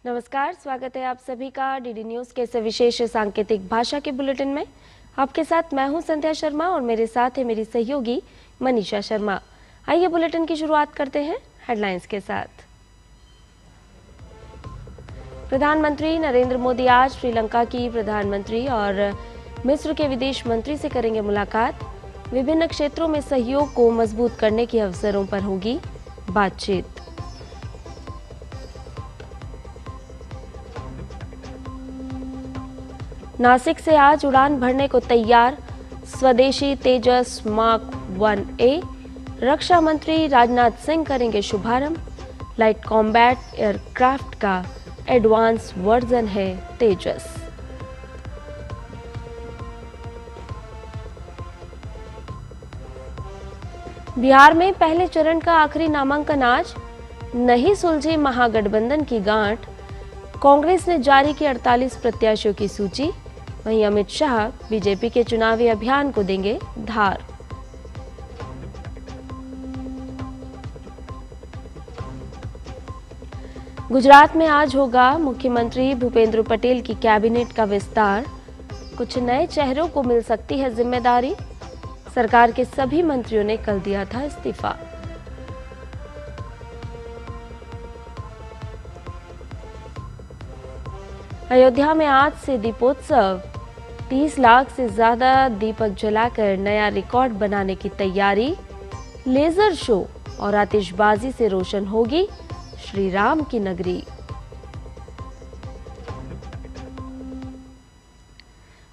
नमस्कार, स्वागत है आप सभी का डीडी न्यूज के इस विशेष सांकेतिक भाषा के बुलेटिन में। आपके साथ मैं हूं संध्या शर्मा और मेरे साथ है मेरी सहयोगी मनीषा शर्मा। आइए बुलेटिन की शुरुआत करते हैं हेडलाइंस के साथ। प्रधानमंत्री नरेंद्र मोदी आज श्रीलंका की प्रधानमंत्री और मिस्र के विदेश मंत्री से करेंगे मुलाकात। विभिन्न क्षेत्रों में सहयोग को मजबूत करने के अवसरों पर होगी बातचीत। नासिक से आज उड़ान भरने को तैयार स्वदेशी तेजस मार्क 1A। रक्षा मंत्री राजनाथ सिंह करेंगे शुभारंभ। लाइट कॉम्बैट एयरक्राफ्ट का एडवांस वर्जन है तेजस। बिहार में पहले चरण का आखिरी नामांकन आज। नहीं सुलझी महागठबंधन की गांठ। कांग्रेस ने जारी की 48 प्रत्याशियों की सूची। वहीं अमित शाह बीजेपी के चुनावी अभियान को देंगे धार। गुजरात में आज होगा मुख्यमंत्री भूपेंद्र पटेल की कैबिनेट का विस्तार। कुछ नए चेहरों को मिल सकती है जिम्मेदारी। सरकार के सभी मंत्रियों ने कल दिया था इस्तीफा। अयोध्या में आज से दीपोत्सव। 30 लाख से ज्यादा दीपक जलाकर नया रिकॉर्ड बनाने की तैयारी। लेजर शो और आतिशबाजी से रोशन होगी श्री राम की नगरी।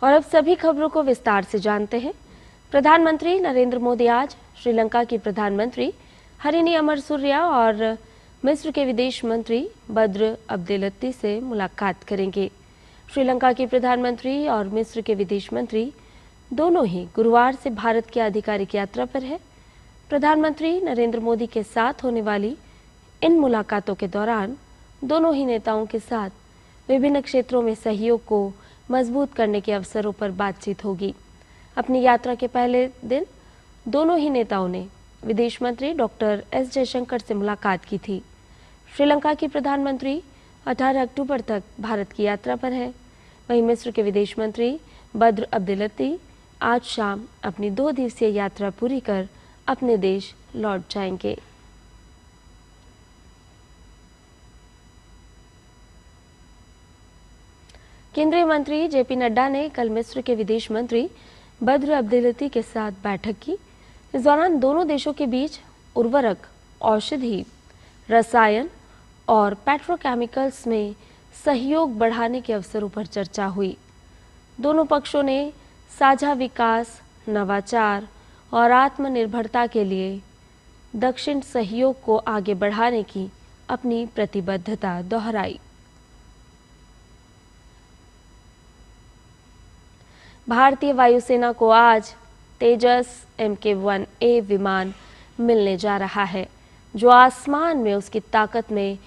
और अब सभी खबरों को विस्तार से जानते हैं। प्रधानमंत्री नरेंद्र मोदी आज श्रीलंका की प्रधानमंत्री हरिनी अमरसूरिया और मिस्र के विदेश मंत्री बद्र अब्देलती से मुलाकात करेंगे। श्रीलंका की प्रधानमंत्री और मिस्र के विदेश मंत्री दोनों ही गुरुवार से भारत की आधिकारिक यात्रा पर है। प्रधानमंत्री नरेंद्र मोदी के साथ होने वाली इन मुलाकातों के दौरान दोनों ही नेताओं के साथ विभिन्न क्षेत्रों में सहयोग को मजबूत करने के अवसरों पर बातचीत होगी। अपनी यात्रा के पहले दिन दोनों ही नेताओं ने विदेश मंत्री डॉक्टर एस जयशंकर से मुलाकात की थी। श्रीलंका की प्रधानमंत्री 18 अक्टूबर तक भारत की यात्रा पर है। वहीं मिस्र के विदेश मंत्री बद्र अब्देलती आज शाम अपनी 2 दिवसीय यात्रा पूरी कर अपने देश लौट जाएंगे। केंद्रीय मंत्री जेपी नड्डा ने कल मिस्र के विदेश मंत्री बद्र अब्देलती के साथ बैठक की। इस दौरान दोनों देशों के बीच उर्वरक, औषधि, रसायन और पेट्रोकेमिकल्स में सहयोग बढ़ाने के अवसरों पर चर्चा हुई। दोनों पक्षों ने साझा विकास, नवाचार और आत्मनिर्भरता के लिए दक्षिण सहयोग को आगे बढ़ाने की अपनी प्रतिबद्धता दोहराई। भारतीय वायुसेना को आज तेजस MK-1A विमान मिलने जा रहा है, जो आसमान में उसकी ताकत में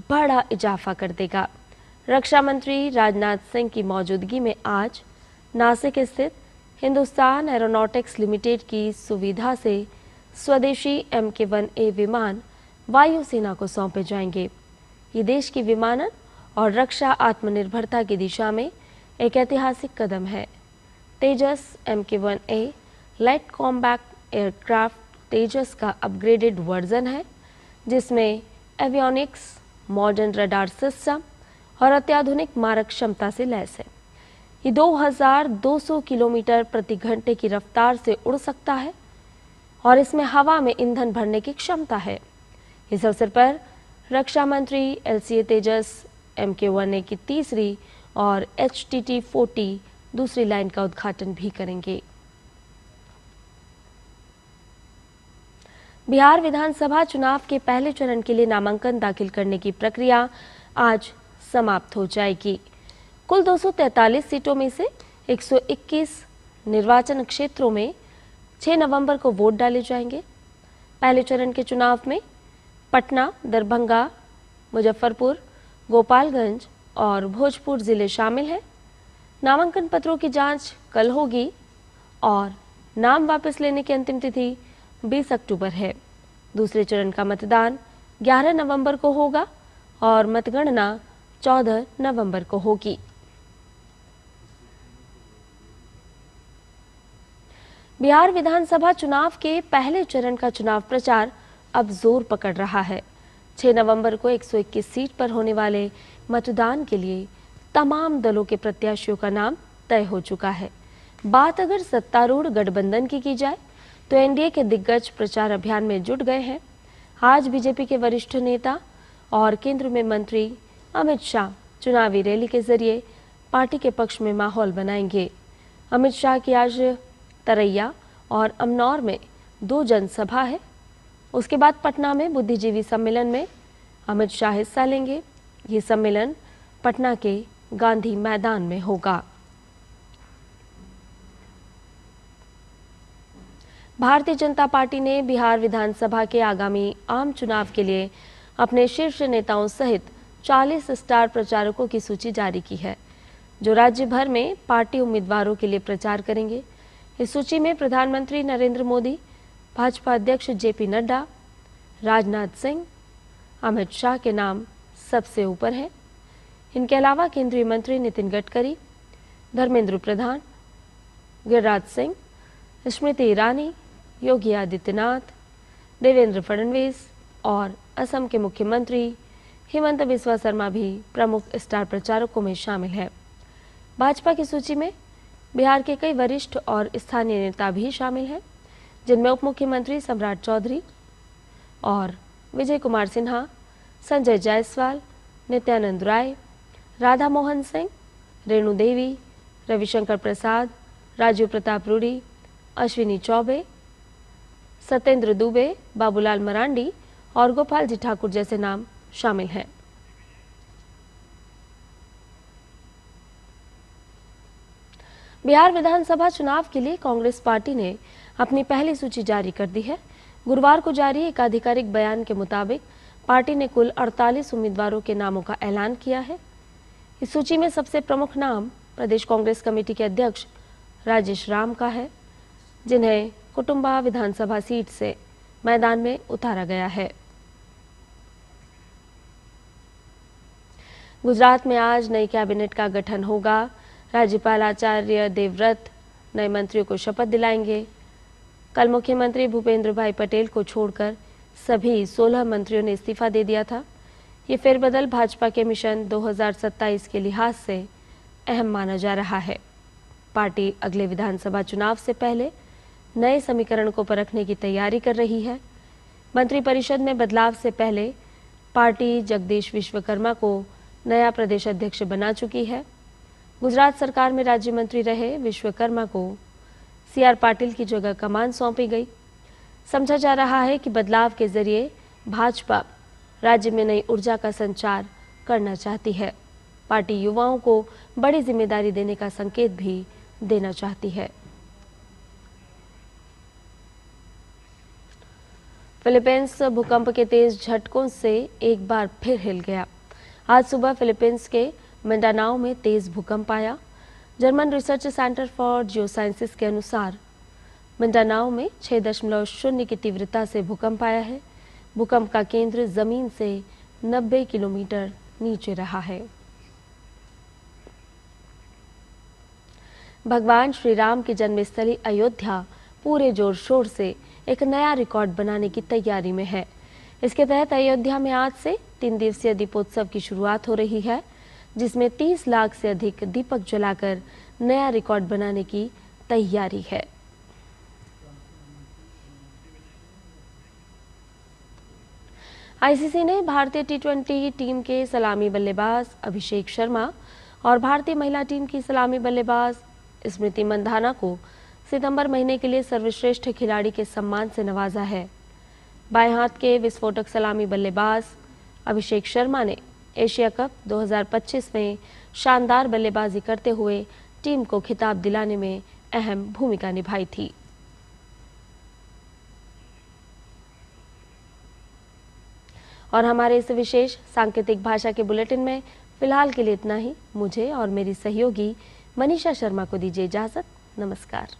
बड़ा इजाफा कर देगा। रक्षा मंत्री राजनाथ सिंह की मौजूदगी में आज नासिक स्थित हिंदुस्तान एरोनॉटिक्स लिमिटेड की सुविधा से स्वदेशी MK-1A विमान वायुसेना को सौंपे जाएंगे। ये देश की विमानन और रक्षा आत्मनिर्भरता की दिशा में एक ऐतिहासिक कदम है। तेजस MK-1A लाइट कॉम्बैट एयरक्राफ्ट तेजस का अपग्रेडेड वर्जन है, जिसमें एवियोनिक्स, मॉडर्न रडार सिस्टम और अत्याधुनिक मारक क्षमता से लैस है। ये 2200 किलोमीटर प्रति घंटे की रफ्तार से उड़ सकता है और इसमें हवा में ईंधन भरने की क्षमता है। इस अवसर पर रक्षा मंत्री LCA तेजस MK-1A की तीसरी और HTT-40 दूसरी लाइन का उद्घाटन भी करेंगे। बिहार विधानसभा चुनाव के पहले चरण के लिए नामांकन दाखिल करने की प्रक्रिया आज समाप्त हो जाएगी। कुल 243 सीटों में से 121 निर्वाचन क्षेत्रों में 6 नवंबर को वोट डाले जाएंगे। पहले चरण के चुनाव में पटना, दरभंगा, मुजफ्फरपुर, गोपालगंज और भोजपुर जिले शामिल हैं। नामांकन पत्रों की जांच कल होगी और नाम वापस लेने की अंतिम तिथि 20 अक्टूबर है। दूसरे चरण का मतदान 11 नवंबर को होगा और मतगणना 14 नवंबर को होगी। बिहार विधानसभा चुनाव के पहले चरण का चुनाव प्रचार अब जोर पकड़ रहा है। 6 नवंबर को 121 सीट पर होने वाले मतदान के लिए तमाम दलों के प्रत्याशियों का नाम तय हो चुका है। बात अगर सत्तारूढ़ गठबंधन की जाए तो एनडीए के दिग्गज प्रचार अभियान में जुट गए हैं। आज बीजेपी के वरिष्ठ नेता और केंद्र में मंत्री अमित शाह चुनावी रैली के जरिए पार्टी के पक्ष में माहौल बनाएंगे। अमित शाह की आज तरैया और अमनौर में 2 जनसभा है। उसके बाद पटना में बुद्धिजीवी सम्मेलन में अमित शाह हिस्सा लेंगे। ये सम्मेलन पटना के गांधी मैदान में होगा। भारतीय जनता पार्टी ने बिहार विधानसभा के आगामी आम चुनाव के लिए अपने शीर्ष नेताओं सहित 40 स्टार प्रचारकों की सूची जारी की है, जो राज्य भर में पार्टी उम्मीदवारों के लिए प्रचार करेंगे। इस सूची में प्रधानमंत्री नरेंद्र मोदी, भाजपा अध्यक्ष जेपी नड्डा, राजनाथ सिंह, अमित शाह के नाम सबसे ऊपर हैं। इनके अलावा केंद्रीय मंत्री नितिन गडकरी, धर्मेंद्र प्रधान, गिरिराज सिंह, स्मृति ईरानी, योगी आदित्यनाथ, देवेंद्र फडणवीस और असम के मुख्यमंत्री हिमंत बिस्वा शर्मा भी प्रमुख स्टार प्रचारकों में शामिल हैं। भाजपा की सूची में बिहार के कई वरिष्ठ और स्थानीय नेता भी शामिल हैं, जिनमें उप मुख्यमंत्री सम्राट चौधरी और विजय कुमार सिन्हा, संजय जायसवाल, नित्यानंद राय, राधा मोहन सिंह, रेणु देवी, रविशंकर प्रसाद, राजीव प्रताप रूडी, अश्विनी चौबे, सत्येंद्र दुबे, बाबूलाल मरांडी और गोपाल जी ठाकुर जैसे नाम शामिल हैं। बिहार विधानसभा चुनाव के लिए कांग्रेस पार्टी ने अपनी पहली सूची जारी कर दी है। गुरुवार को जारी एक आधिकारिक बयान के मुताबिक पार्टी ने कुल 48 उम्मीदवारों के नामों का ऐलान किया है। इस सूची में सबसे प्रमुख नाम प्रदेश कांग्रेस कमेटी के अध्यक्ष राजेश राम का है, जिन्हें कुटुंबा विधानसभा सीट से मैदान में उतारा गया है। गुजरात में आज नई कैबिनेट का गठन होगा। राज्यपाल आचार्य देवव्रत नए मंत्रियों को शपथ दिलाएंगे। कल मुख्यमंत्री भूपेंद्र भाई पटेल को छोड़कर सभी 16 मंत्रियों ने इस्तीफा दे दिया था। ये फेरबदल भाजपा के मिशन 2027 के लिहाज से अहम माना जा रहा है। पार्टी अगले विधानसभा चुनाव से पहले नए समीकरण को परखने की तैयारी कर रही है। मंत्रिपरिषद में बदलाव से पहले पार्टी जगदीश विश्वकर्मा को नया प्रदेश अध्यक्ष बना चुकी है। गुजरात सरकार में राज्य मंत्री रहे विश्वकर्मा को सीआर पाटिल की जगह कमान सौंपी गई। समझा जा रहा है कि बदलाव के जरिए भाजपा राज्य में नई ऊर्जा का संचार करना चाहती है। पार्टी युवाओं को बड़ी जिम्मेदारी देने का संकेत भी देना चाहती है। फिलीपींस भूकंप के तेज झटकों से एक बार फिर हिल गया। आज सुबह फिलीपींस के मिंडानाओ में तेज भूकंप आया। जर्मन रिसर्च सेंटर फॉर जियोसाइंसेस के अनुसार मिंडानाओ में 6.0 की तीव्रता से भूकंप आया है। भूकंप का केंद्र जमीन से 90 किलोमीटर नीचे रहा है। भगवान श्री राम की जन्मस्थली अयोध्या पूरे जोर शोर से एक नया रिकॉर्ड बनाने की तैयारी में है। इसके तहत अयोध्या में आज से 3 दिवसीय दीपोत्सव की शुरुआत हो रही है, जिसमें 30 लाख से अधिक दीपक जलाकर नया रिकॉर्ड बनाने की तैयारी है। आईसीसी ने भारतीय टी20 टीम के सलामी बल्लेबाज अभिषेक शर्मा और भारतीय महिला टीम की सलामी बल्लेबाज स्मृति मंधाना को सितंबर महीने के लिए सर्वश्रेष्ठ खिलाड़ी के सम्मान से नवाजा है। बाएं हाथ के विस्फोटक सलामी बल्लेबाज अभिषेक शर्मा ने एशिया कप 2025 में शानदार बल्लेबाजी करते हुए टीम को खिताब दिलाने में अहम भूमिका निभाई थी। और हमारे इस विशेष सांकेतिक भाषा के बुलेटिन में फिलहाल के लिए इतना ही। मुझे और मेरी सहयोगी मनीषा शर्मा को दीजिए इजाजत। नमस्कार।